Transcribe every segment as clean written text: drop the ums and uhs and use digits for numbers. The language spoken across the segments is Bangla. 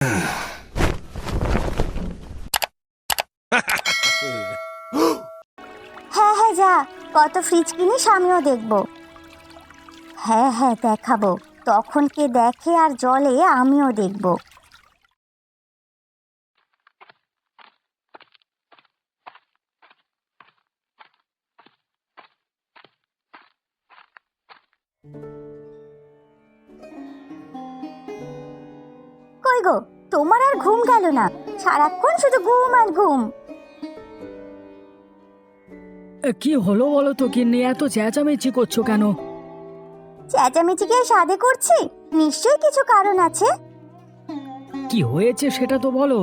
হ্যাঁ হ্যাঁ, যা, কত ফ্রিজ কিনিস আমিও দেখব। হ্যাঁ হ্যাঁ দেখাবো, তখন কে দেখে আর জলে আমিও দেখব। কই গো, তোমার আর ঘুম গেল না? সারাক্ষণ শুধু ঘুম আর ঘুম। কি হলো বলো তো গিন্নি, এত চেঁচামেচি করছো কেন? চেঁচামেচি কি সাধে করছি? নিশ্চয়ই কিছু কারণ আছে। কি হয়েছে সেটা তো বলো।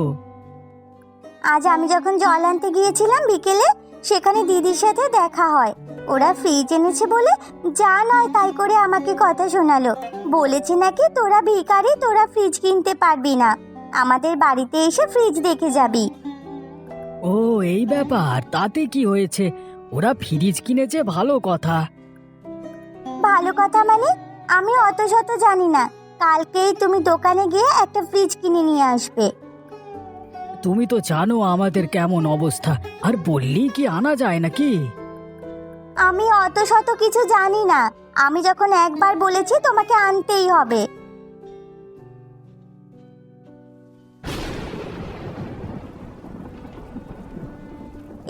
আজ আমি যখন জল আনতে গিয়েছিলাম বিকেলে, সেখানে দিদির সাথে দেখা হয়। ওরা ফ্রিজ এনেছে বলে যা নয় তাই করে আমাকে কথা শোনালো। বলেছে নাকি তোরা ভিখারি, তোরা ফ্রিজ কিনতে পারবি না, আমাদের বাড়িতে এসে ফ্রিজ দেখে যাবি। ও এই ব্যাপার, তাতে কি হয়েছে? ওরা ফ্রিজ কিনেছে, ভালো কথা। ভালো কথা মানে? আমি অত শত জানি না। কালকেই তুমি দোকানে গিয়ে একটা ফ্রিজ কিনে নিয়ে আসবে। তুমি তো জানো আমাদের কেমন অবস্থা, আর বললেই কি আনা যায় নাকি? আমি অত শত কিছু জানি না। আমি যখন একবার বলেছি তোমাকে আনতেই হবে।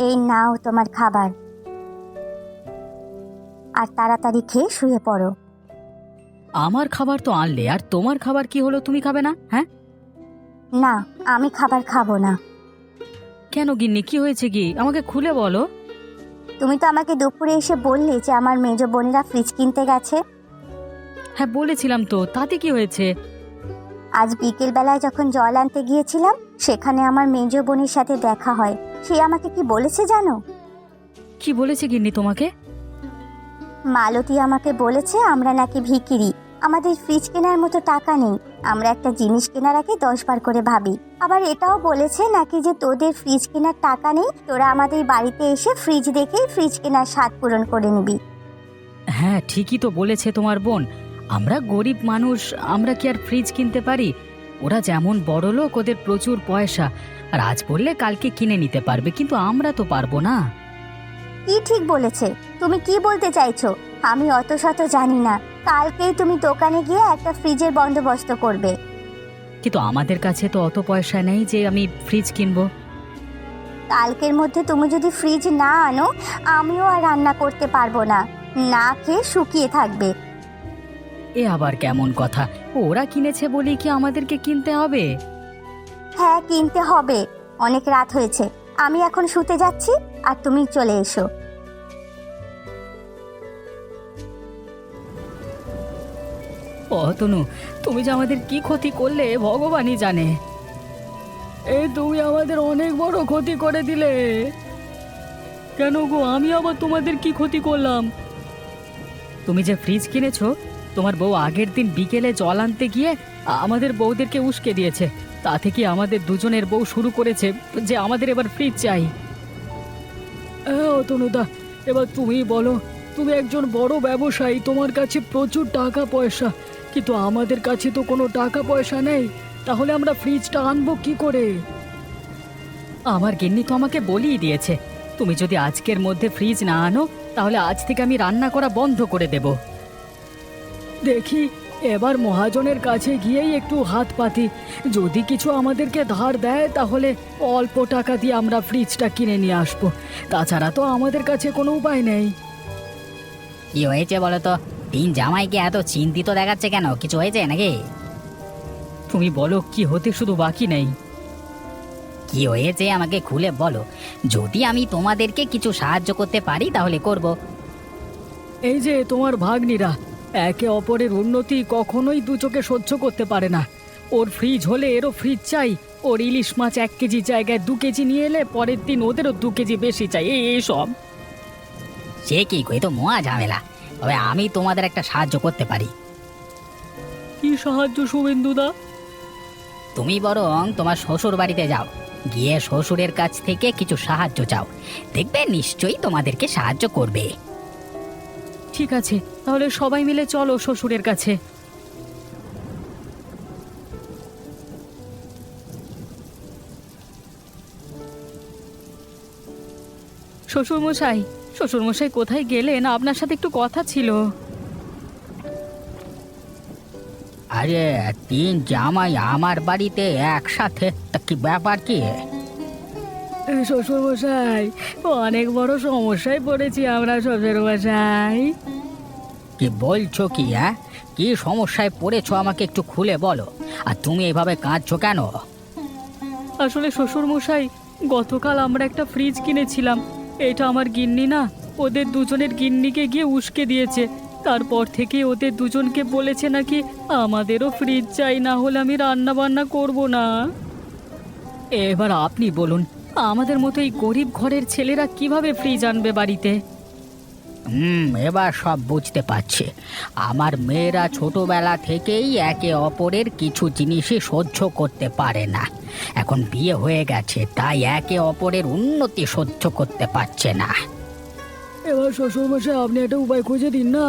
এই নাও তোমার খাবার, আর তাড়াতাড়ি খেয়ে শুয়ে পড়ো। আমার খাবার তো আনলে, আর তোমার খাবার কি হলো? তুমি খাবে না? হ্যাঁ, না, আমি খাবার খাবো না। কেন গিন্নি, কি হয়েছে কি আমাকে খুলে বলো। তুমি তো আমাকে দুপুরে এসে বললে যে আমার মেজ বোনেরা ফ্রিজ কিনতে গেছে। হ্যাঁ বলেছিলাম তো, তাতে কি হয়েছে? আজ বিকেল বেলায় যখন জল আনতে গিয়েছিলাম, সেখানে আমার মেজ বোনের সাথে দেখা হয়। সে আমাকে কি বলেছে জানো? কি বলেছে গিন্নি তোমাকে? মালতী আমাকে বলেছে আমরা নাকি ভিখিরি, আমাদের ফ্রিজ কেনার মতো টাকা নেই, আমরা একটা জিনিস কেনার আগে 10 বার করে ভাবি। আবার এটাও বলেছে নাকি যে তোদের ফ্রিজ কেনার টাকা নেই, তোরা আমাদের বাড়িতে এসে ফ্রিজ দেখেই ফ্রিজ কেনার স্বাদ পূরণ করে নিবি। হ্যাঁ ঠিকই তো বলেছে তোমার বোন। আমরা গরিব মানুষ, আমরা কি আর ফ্রিজ কিনতে পারি? ওরা যেমন বড় লোক, ওদের প্রচুর পয়সা, আর আজ বললে কালকে কিনে নিতে পারবে, কিন্তু আমরা তো পারবো না। কি ঠিক বলেছে? তুমি কি বলতে চাইছো? আমি অত শত জানি না। কালকেই তুমি দোকানে গিয়ে একটা ফ্রিজের বন্দোবস্ত করবে। কিন্তু আমাদের কাছে তো অত পয়সা নেই যে আমি ফ্রিজ কিনবো। কালকের মধ্যে তুমি যদি ফ্রিজ না আনো, আমিও আর রান্না করতে পারবো না, না খেয়ে শুকিয়ে থাকবে। এ আবার কেমন কথা? ওরা কিনেছে বলি কি আমাদেরকে কিনতে হবে? হ্যাঁ, কিনতে হবে। অনেক রাত হয়েছে, আমি এখন শুতে যাচ্ছি, আর তুমি চলে এসো। অতনু, তুমি যে আমাদের কি ক্ষতি করলে ভগবানই জানে। এই তুমি আমাদের অনেক বড় ক্ষতি করে দিলে। কেন গো, আমি আবার তোমাদের কি ক্ষতি করলাম? তুমি যে ফ্রিজ কিনেছো, তোমার বউ আগের দিন বিকেলে জল আনতে গিয়ে আমাদের বউদেরকে উস্কে দিয়েছে। তা থেকে আমাদের দুজনের বউ শুরু করেছে যে আমাদের এবার ফ্রিজ চাই। অতনুদা, এবার তুমি বলো, তুমি একজন বড় ব্যবসায়ী, তোমার কাছে প্রচুর টাকা পয়সা, কিন্তু আমাদের কাছে তো কোনো টাকা পয়সা নেই। তাহলে আমরা ফ্রিজটা আনবো কি করে? আমার গিন্নি তো আমাকে বলেই দিয়েছে, তুমি যদি আজকের মধ্যে ফ্রিজ না আনো, তাহলে আজ থেকে আমি রান্না করা বন্ধ করে দেব। দেখি এবার মহাজনের কাছে গিয়েই একটু হাত পাতি, যদি কিছু আমাদেরকে ধার দেয় তাহলে অল্প টাকা দিয়ে আমরা ফ্রিজটা কিনে নিয়ে আসবো। তাছাড়া তো আমাদের কাছে কোনো উপায় নেই। কি হয়েছে বলো তো? তিন জামাইকে এত চিন্তিত দেখাচ্ছে কেন? কিছু হয়েছে নাকি? তুমি বলো, কি হতে শুধু বাকি নেই। কি হয়েছে আমাকে খুলে বলো। যদি আমি তোমাদেরকে কিছু সাহায্য করতে পারি তাহলে করব। এই যে তোমার ভাগ্নিরা, একে অপরের উন্নতি কখনোই দু চোখে সহ্য করতে পারে না। ওর ফ্রিজ হলে এরও ফ্রিজ চাই, ওর ইলিশ মাছ 1 কেজি জায়গায় 2 কেজি নিয়ে এলে পরের দিন ওদেরও 2 কেজি বেশি চাই। এইসব সে কি, এ তো মহা ঝামেলা। তবে আমি তোমাদের একটা সাহায্য করতে পারি। কি সাহায্য শুভেন্দুদা? তুমি বরং তোমার শ্বশুর বাড়িতে যাও, গিয়ে শ্বশুরের কাছ থেকে কিছু সাহায্য চাও, দেখবে নিশ্চয়ই তোমাদেরকে সাহায্য করবে। ঠিক আছে, তাহলে সবাই মিলে চলো শ্বশুরের কাছে। শ্বশুরমশাই, শ্বশুরমশাই কোথায় গেলেন? আপনার সাথে একটু কথা ছিল। আরে, তিন জামাই আমার বাড়িতে একসাথে, তা কি ব্যাপার কি? শ্বশুরমশাই, অনেক বড় সমস্যায় পড়েছি আমরা শ্বশুরমশাই। কি বলছো কি? হ্যাঁ, কি সমস্যায় পড়েছো আমাকে একটু খুলে বলো। আর তুমি এইভাবে কাঁদছো কেন? আসলে শ্বশুরমশাই, গতকাল আমরা একটা ফ্রিজ কিনেছিলাম। এটা আমার গিন্নি না, ওদের দুজনের গিন্নিকে গিয়ে উস্কে দিয়েছে। তারপর থেকে ওদের দুজনকে বলেছে নাকি আমাদেরও ফ্রিজ চাই, না হলে আমি রান্না বান্না করব না। এবার আপনি বলুন, আমাদের মতো এই গরিব ঘরের ছেলেরা কিভাবে ফ্রিজ আনবে বাড়িতে? এবার সব বুঝতে পারছি। আমার মেয়েরা ছোটবেলা থেকেই একে অপরের কিছু জিনিসই সহ্য করতে পারে না। এখন বিয়ে হয়ে গেছে, তাই একে অপরের উন্নতি সহ্য করতে পারছে না। এবার শ্বশুরমশাই, আপনি একটা উপায় খুঁজে দিন না।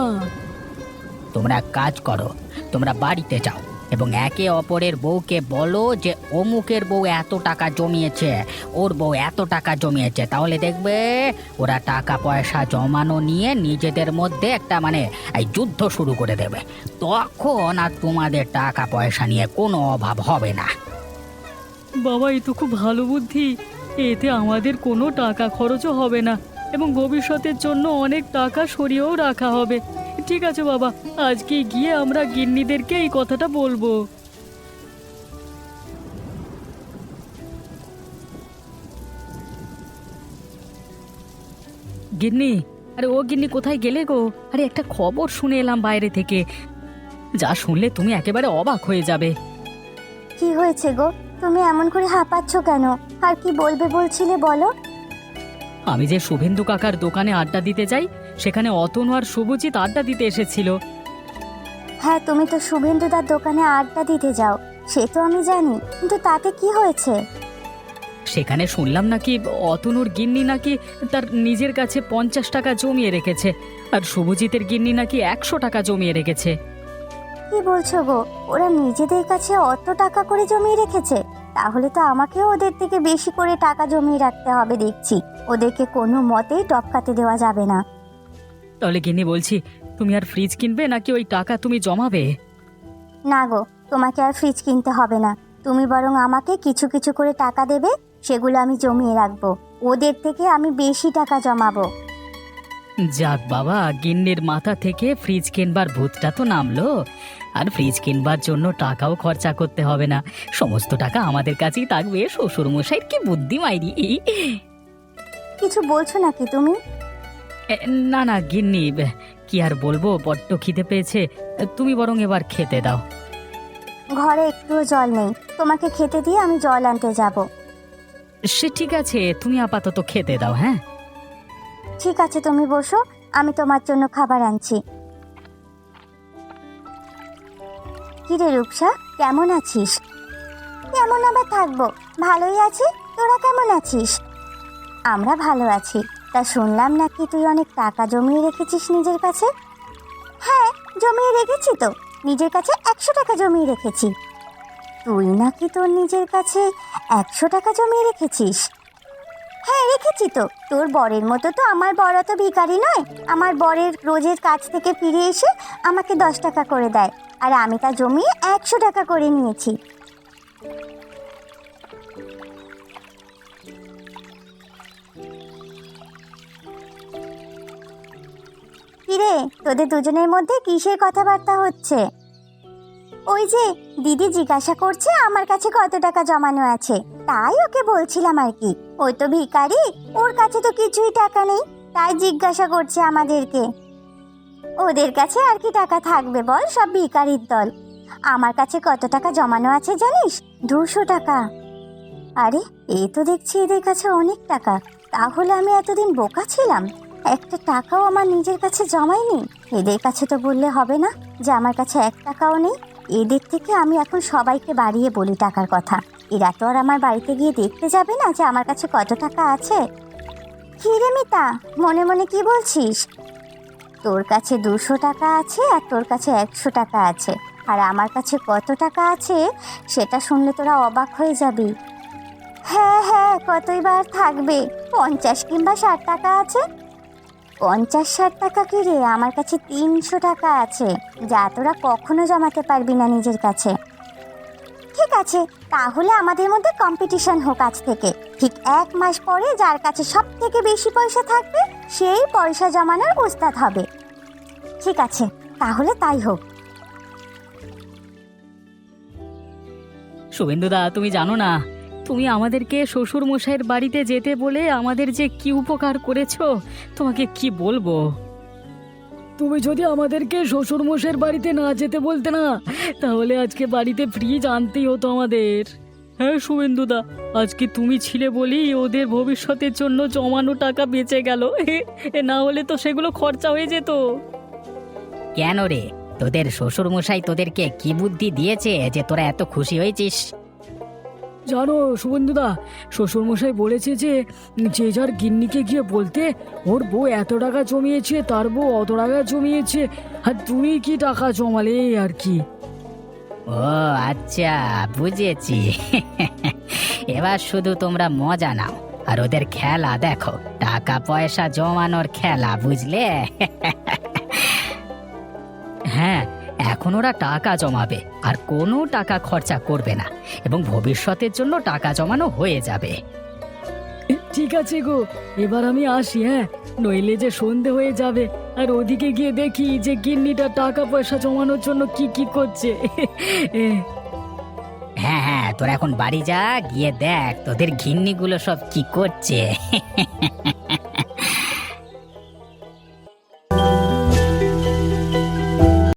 তোমরা এক কাজ করো, তোমরা বাড়িতে যাও এবং একে অপরের বউকে বলো যে অমুকের বউ এত টাকা জমিয়েছে, ওর বউ এত টাকা জমিয়েছে। তাহলে দেখবে ওরা টাকা পয়সা জমানো নিয়ে নিজেদের মধ্যে একটা এই যুদ্ধ শুরু করে দেবে। তখন আর তোমাদের টাকা পয়সা নিয়ে কোনো অভাব হবে না। বাবা, এই তো খুব ভালো বুদ্ধি। এতে আমাদের কোনো টাকা খরচও হবে না এবং ভবিষ্যতের জন্য অনেক টাকা সরিয়েও রাখা হবে। ঠিক আছে বাবা, আজকে গিয়ে আমরা গিন্নিদেরকে এই কথাটা বলবো। গিন্নি, আরে ও গিন্নি, কোথায় গেলে গো? আরে একটা খবর শুনে এলাম বাইরে থেকে, যা শুনলে তুমি একেবারে অবাক হয়ে যাবে। কি হয়েছে গো? তুমি এমন করে হাঁপাচ্ছ কেন? আর কি বলবে বলছিলে বলো। আমি যে শুভেন্দু কাকার দোকানে আড্ডা দিতে যাই, সেখানে অতনু আর শুভজিৎ আড্ডা দিতে এসেছিল। হ্যাঁ, তুমি তো শুভেন্দুদার দোকানে আড্ডা দিতে যাও, সে তো আমি জানি, কিন্তু তাতে কি হয়েছে? সেখানে শুনলাম নাকি অতনুর গিন্নি নাকি তার নিজের কাছে 50 টাকা জমিয়ে রেখেছে, আর শুভজিতের গিন্নি নাকি 100 টাকা জমিয়ে রেখেছে। কি বলছো গো? ওরা নিজেদের কাছে অত টাকা করে জমিয়ে রেখেছে? তাহলে তো আমাকেও ওদের থেকে বেশি করে টাকা জমিয়ে রাখতে হবে দেখছি। ওদেরকে কোনো মতেই টপকাতে দেওয়া যাবে না। তাহলে গিন্নি বলছি, তুমি আর ফ্রিজ কিনবে নাকি ওই টাকা তুমি জমাবে? না গো, তোমাকে আর ফ্রিজ কিনতে হবে না। তুমি বরং আমাকে কিছু কিছু করে টাকা দেবে, সেগুলো আমি জমিয়ে রাখবো। ওদের থেকে আমি বেশি টাকা জমাবো। যাক বাবা, গিন্নির মাথা থেকে ফ্রিজ কিনবার ভূতটা তো নামলো। আর ফ্রিজ কিনবার জন্য টাকাও খরচা করতে হবে না, সমস্ত টাকা আমাদের কাছেই থাকবে। শ্বশুরমশাইয়ের কি বুদ্ধি মাইরি! কিছু বলছো নাকি তুমি? না না গিন্নি, কি আর বলবো, বড্ড খিদে পেয়েছে। তুমি বরং এবার খেতে দাও। ঘরে একটুও জল নেই, তোমাকে খেতে দিয়ে আমি জল আনতে যাব। সে ঠিক আছে, তুমি আপাতত খেতে দাও। হ্যাঁ ঠিক আছে, তুমি বসো, আমি তোমার জন্য খাবার আনছি। কিরে রূপসা, কেমন আছিস? কেমন আবার থাকবো, ভালোই আছি। তোরা কেমন আছিস? আমরা ভালো আছি। তা শুনলাম নাকি তুই অনেক টাকা জমিয়ে রেখেছিস নিজের কাছে? হ্যাঁ, জমিয়ে রেখেছি তো। নিজের কাছে 100 টাকা জমিয়ে রেখেছি। তুই নাকি তোর নিজের কাছে 100 টাকা জমিয়ে রেখেছিস? হ্যাঁ, রেখেছি তো। তোর বরের মতো তো আমার বর তো ভিখারি নয়। আমার বরের রোজের কাজ থেকে ফিরে এসে আমাকে 10 টাকা করে দেয়, আর আমি তা জমিয়ে 100 টাকা করে নিয়েছি। কিরে, তোদের দুজনের মধ্যে কিসের কথাবার্তা হচ্ছে? ওই যে দিদি জিজ্ঞাসা করছে আমার কাছে কত টাকা জমানো আছে, তাই ওকে বলছিলাম আর কি। ওই তো ভিখারি, ওর কাছে তো কিছুই টাকা নেই, তাই জিজ্ঞাসা করছে আমাদেরকে। ওদের কাছে আর কি টাকা থাকবে বল, সব ভিখারির দল। আমার কাছে কত টাকা জমানো আছে জানিস? 200 টাকা। আরে, এই তো দেখছি এদের কাছে অনেক টাকা। তাহলে আমি এতদিন বোকা ছিলাম, একটা টাকাও আমার নিজের কাছে জমাইনি। এদের কাছে তো বললে হবে না যে আমার কাছে 1 টাকাও নেই। এদের থেকে আমি এখন সবাইকে বাড়িয়ে বলি টাকার কথা। এরা তো আর আমার বাড়িতে গিয়ে দেখতে যাবে না যে আমার কাছে কত টাকা আছে। কি রে মিতা, মনে মনে কি বলছিস? তোর কাছে 200 টাকা আছে আর তোর কাছে 100 টাকা আছে, আর আমার কাছে কত টাকা আছে সেটা শুনলে তোরা অবাক হয়ে যাবি। হ্যাঁ হ্যাঁ, কতই বার থাকবে? 50 কিংবা 60 টাকা আছে। 50-60 টাকা কি রে, আমার কাছে 300 টাকা আছে, যা তোরা কখনো জমাতে পারবি না নিজের কাছে। ঠিক আছে, তাহলে আমাদের মধ্যে কম্পিটিশন হোক আজ থেকে। ঠিক 1 মাস পরে যার কাছে সব থেকে বেশি পয়সা থাকবে সেই পয়সা জমানোর ওস্তাদ হবে। ঠিক আছে, তাহলে তাই হোক। শুভেন্দুদা, তুমি জানো না, তুমি আমাদেরকে শ্বশুর মশাইয়ের বাড়িতে যেতে বলে আমাদের যে কি উপকার করেছো, তোমাকে কি বলবো। তুমি যদি আমাদেরকে শ্বশুর মশাইয়ের বাড়িতে না যেতে বলতে না, তাহলে আজকে বাড়িতে ফ্রিজ আনতেই হতো আমাদের। হ্যাঁ শুভেন্দুদা, আজকে তুমি ছিলে বলেই ওদের ভবিষ্যতের জন্য জমানো টাকা বেঁচে গেল, না হলে তো সেগুলো খরচা হয়ে যেত। কেন রে, তোদের শ্বশুর মশাই তোদেরকে কি বুদ্ধি দিয়েছে যে তোরা এত খুশি হয়েছিস? জানো শুভেন্দুদা, শ্বশুরমশাই বলেছে যে যে যার গিন্নিকে গিয়ে বলতে ওর বউ এত টাকা জমিয়েছে, তার বউ অত টাকা জমিয়েছে, আর তুমি কি টাকা জমালে আর কি। ও আচ্ছা, বুঝেছি। এবার শুধু তোমরা মজা নাও আর ওদের খেলা দেখো, টাকা পয়সা জমানোর খেলা, বুঝলে? হ্যাঁ, এখন ওরা টাকা জমাবে আর কোনো টাকা খরচা করবে না, এবং ভবিষ্যতের জন্য টাকা জমানো হয়ে যাবে। ঠিক আছে গো, এবার আমি আসি, হ্যাঁ, নইলে যে সন্ধে হয়ে যাবে, আর ওদিকে গিয়ে দেখি যে গিন্নিটা টাকা পয়সা জমানোর জন্য কি কি করছে। হ্যাঁ হ্যাঁ, তোরা এখন বাড়ি যা, গিয়ে দেখ তোদের ঘিন্নিগুলো সব কি করছে।